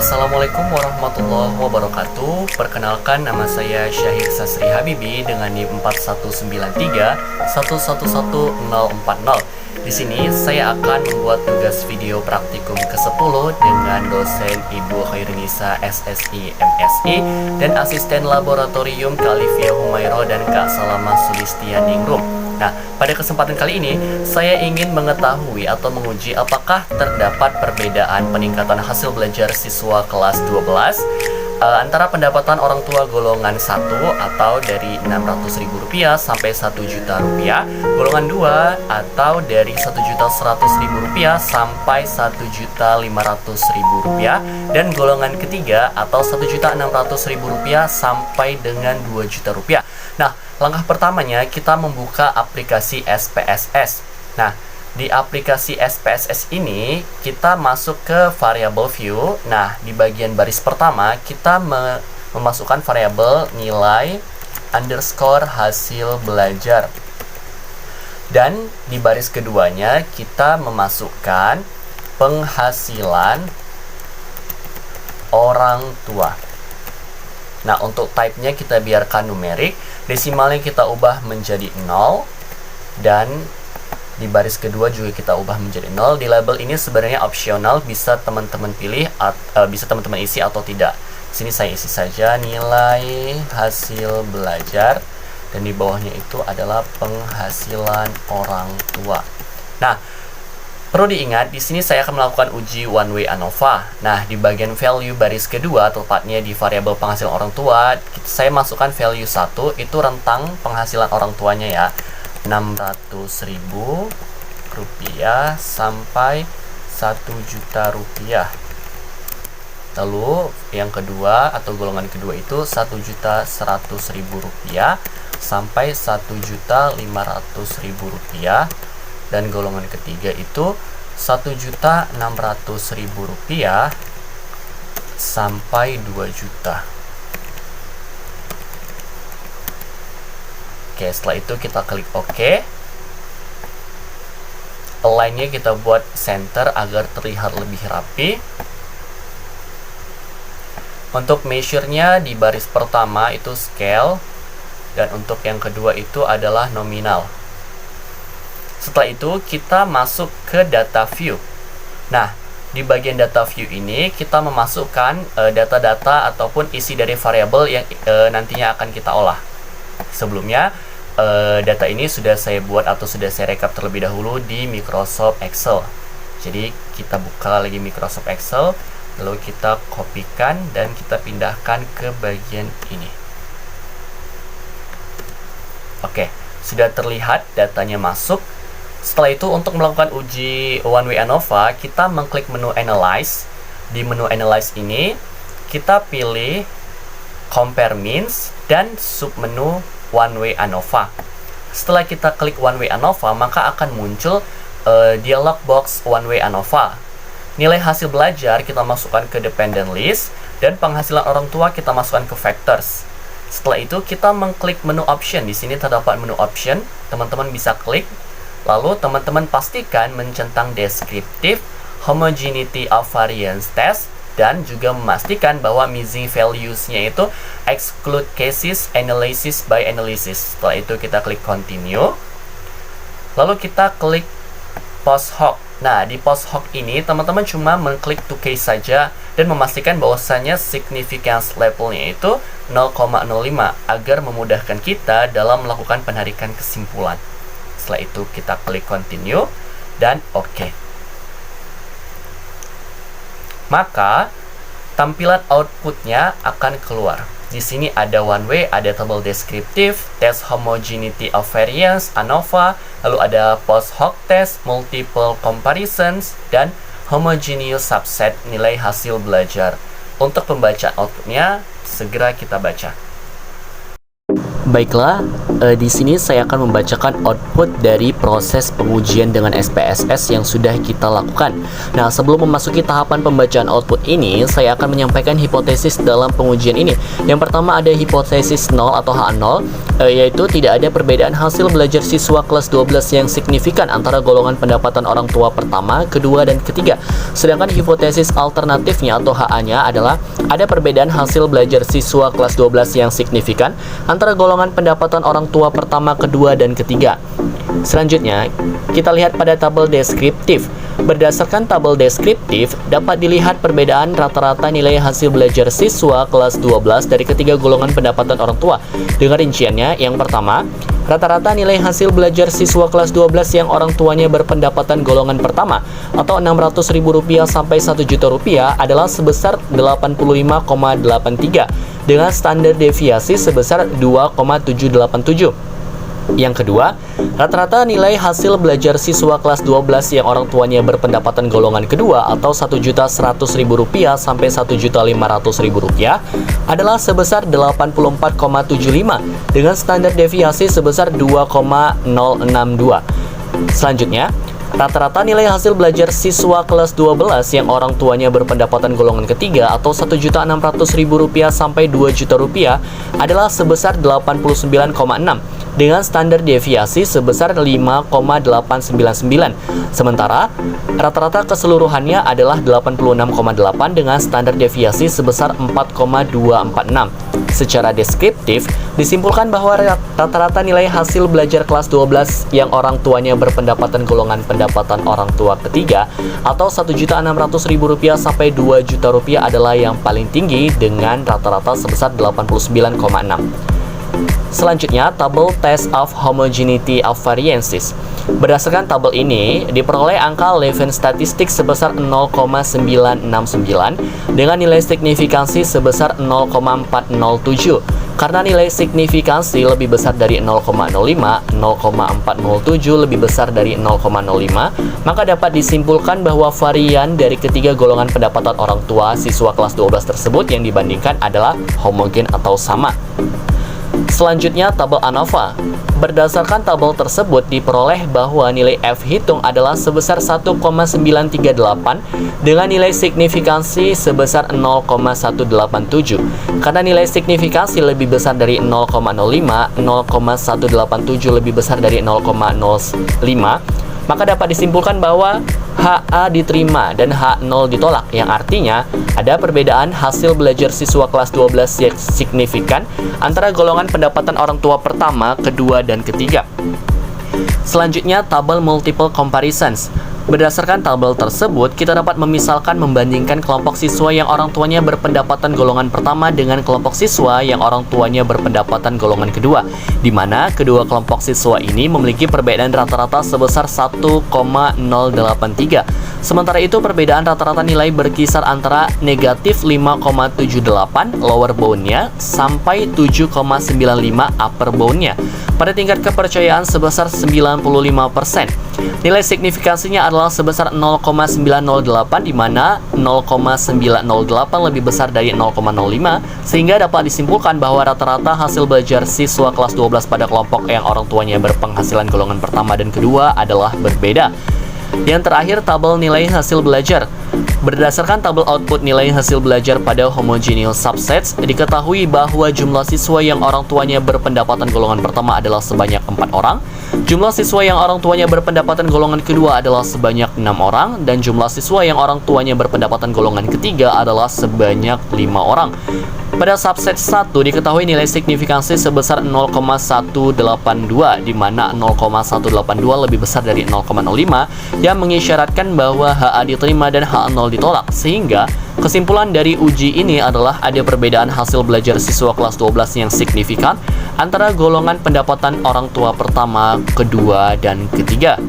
Assalamualaikum warahmatullahi wabarakatuh. Perkenalkan, nama saya Syahir Sasri Habibi dengan NIM 4193111040. Di sini saya akan membuat tugas video praktikum ke-10 dengan dosen Ibu Khairunisa SSI MSI dan asisten laboratorium Kak Alivia Humairo dan Kak Salama Sulistianingrum. Nah, pada kesempatan kali ini saya ingin mengetahui atau menguji apakah terdapat perbedaan peningkatan hasil belajar siswa kelas 12 antara pendapatan orang tua golongan 1 atau dari Rp600.000 sampai Rp1.000.000, golongan 2 atau dari Rp1.100.000 sampai Rp1.500.000, dan golongan ketiga atau Rp1.600.000 sampai dengan Rp2.000.000. Nah, langkah pertamanya kita membuka aplikasi SPSS. Nah, di aplikasi SPSS ini kita masuk ke variable view. Nah, di bagian baris pertama kita memasukkan variabel nilai underscore hasil belajar. Dan di baris keduanya kita memasukkan penghasilan orang tua. Nah, untuk type-nya kita biarkan numerik, desimalnya kita ubah menjadi 0, dan di baris kedua juga kita ubah menjadi 0. Di label ini sebenarnya opsional, bisa teman-teman pilih, bisa teman-teman isi atau tidak. Di sini saya isi saja nilai hasil belajar, dan di bawahnya itu adalah penghasilan orang tua. Nah, perlu diingat, di sini saya akan melakukan uji one way ANOVA. Nah, di bagian value baris kedua, tepatnya di variabel penghasilan orang tua, saya masukkan value 1, itu rentang penghasilan orang tuanya ya, Rp600.000 sampai Rp1.000.000. Lalu yang kedua atau golongan kedua itu Rp1.100.000 sampai Rp1.500.000. Dan golongan ketiga itu Rp1.600.000 sampai Rp2.000.000. Oke, setelah itu kita klik OK. Align-nya kita buat center agar terlihat lebih rapi. Untuk measure-nya di baris pertama itu scale, dan untuk yang kedua itu adalah nominal. Setelah itu kita masuk ke data view. Nah, di bagian data view ini kita memasukkan data-data ataupun isi dari variabel yang nantinya akan kita olah. Sebelumnya data ini sudah saya buat atau sudah saya rekap terlebih dahulu di Microsoft Excel. Jadi kita buka lagi Microsoft Excel, lalu kita kopikan dan kita pindahkan ke bagian ini. Oke, sudah terlihat datanya masuk. Setelah itu, untuk melakukan uji one way ANOVA, kita mengklik menu Analyze. Di menu Analyze ini, kita pilih Compare Means dan submenu one way ANOVA. Setelah kita klik one way ANOVA, maka akan muncul dialog box one way ANOVA. Nilai hasil belajar kita masukkan ke dependent list, dan penghasilan orang tua kita masukkan ke factors. Setelah itu, kita mengklik menu option. Di sini terdapat menu option, teman-teman bisa klik. Lalu teman-teman pastikan mencentang deskriptif, homogeneity of variance test, dan juga memastikan bahwa missing values-nya itu exclude cases analysis by analysis. Setelah itu kita klik continue. Lalu kita klik post hoc. Nah, di post hoc ini teman-teman cuma mengklik to case saja dan memastikan bahwasannya significance levelnya itu 0,05 agar memudahkan kita dalam melakukan penarikan kesimpulan. Setelah itu kita klik continue dan OK. Maka tampilan outputnya akan keluar. Di sini ada one way, ada table deskriptif, test homogeneity of variance, ANOVA, lalu ada post hoc test, multiple comparisons, dan homogeneous subset nilai hasil belajar. Untuk pembacaan outputnya, segera kita baca. Baiklah, di sini saya akan membacakan output dari proses pengujian dengan SPSS yang sudah kita lakukan. Nah, sebelum memasuki tahapan pembacaan output ini, saya akan menyampaikan hipotesis dalam pengujian ini. Yang pertama ada hipotesis 0 atau H0, yaitu tidak ada perbedaan hasil belajar siswa kelas 12 yang signifikan antara golongan pendapatan orang tua pertama, kedua, dan ketiga. Sedangkan hipotesis alternatifnya atau HA-nya adalah ada perbedaan hasil belajar siswa kelas 12 yang signifikan antara golongan pendapatan orang tua pertama, kedua, dan ketiga. Selanjutnya, kita lihat pada tabel deskriptif. Berdasarkan tabel deskriptif, dapat dilihat perbedaan rata-rata nilai hasil belajar siswa kelas 12 dari ketiga golongan pendapatan orang tua. Dengan rinciannya, yang pertama, rata-rata nilai hasil belajar siswa kelas 12 yang orang tuanya berpendapatan golongan pertama atau Rp600.000 sampai Rp1.000.000 adalah sebesar 85,83 dengan standar deviasi sebesar 2,787. Yang kedua, rata-rata nilai hasil belajar siswa kelas 12 yang orang tuanya berpendapatan golongan kedua atau Rp1.100.000 sampai Rp1.500.000 adalah sebesar 84,75 dengan standar deviasi sebesar 2,062. Selanjutnya, rata-rata nilai hasil belajar siswa kelas 12 yang orang tuanya berpendapatan golongan ketiga atau Rp1.600.000 sampai Rp2.000.000 adalah sebesar 89,6 dengan standar deviasi sebesar 5,899. Sementara rata-rata keseluruhannya adalah 86,8 dengan standar deviasi sebesar 4,246. Secara deskriptif, disimpulkan bahwa rata-rata nilai hasil belajar kelas 12 yang orang tuanya berpendapatan golongan pendapatan orang tua ketiga atau Rp1.600.000 sampai Rp2.000.000 adalah yang paling tinggi dengan rata-rata sebesar 89,6. Selanjutnya, tabel Test of Homogeneity of Variances. Berdasarkan tabel ini, diperoleh angka Levin statistik sebesar 0,969 dengan nilai signifikansi sebesar 0,407. Karena nilai signifikansi lebih besar dari 0,05, 0,407 lebih besar dari 0,05, maka dapat disimpulkan bahwa varian dari ketiga golongan pendapatan orang tua siswa kelas 12 tersebut yang dibandingkan adalah homogen atau sama. Selanjutnya, tabel ANOVA. Berdasarkan tabel tersebut diperoleh bahwa nilai F hitung adalah sebesar 1,938 dengan nilai signifikansi sebesar 0,187. Karena nilai signifikansi lebih besar dari 0,05, 0,187 lebih besar dari 0,05, maka dapat disimpulkan bahwa HA diterima dan H0 ditolak, yang artinya ada perbedaan hasil belajar siswa kelas 12 yang signifikan antara golongan pendapatan orang tua pertama, kedua, dan ketiga. Selanjutnya, tabel multiple comparisons. Berdasarkan tabel tersebut, kita dapat membandingkan kelompok siswa yang orang tuanya berpendapatan golongan pertama dengan kelompok siswa yang orang tuanya berpendapatan golongan kedua, di mana kedua kelompok siswa ini memiliki perbedaan rata-rata sebesar 1,083. Sementara itu, perbedaan rata-rata nilai berkisar antara negatif 5,78 lower bound-nya sampai 7,95 upper bound-nya pada tingkat kepercayaan sebesar 95%. Nilai signifikansinya adalah sebesar 0,908, di mana 0,908 lebih besar dari 0,05, sehingga dapat disimpulkan bahwa rata-rata hasil belajar siswa kelas 12 pada kelompok yang orang tuanya berpenghasilan golongan pertama dan kedua adalah berbeda. Yang terakhir, tabel nilai hasil belajar. Berdasarkan tabel output nilai hasil belajar pada homogeneous subsets, diketahui bahwa jumlah siswa yang orang tuanya berpendapatan golongan pertama adalah sebanyak 4 orang, jumlah siswa yang orang tuanya berpendapatan golongan kedua adalah sebanyak 6 orang, dan jumlah siswa yang orang tuanya berpendapatan golongan ketiga adalah sebanyak 5 orang. Pada subset 1 diketahui nilai signifikansi sebesar 0,182, di mana 0,182 lebih besar dari 0,05 yang mengisyaratkan bahwa HA diterima dan H0 ditolak, sehingga kesimpulan dari uji ini adalah ada perbedaan hasil belajar siswa kelas 12 yang signifikan antara golongan pendapatan orang tua pertama, kedua, dan ketiga.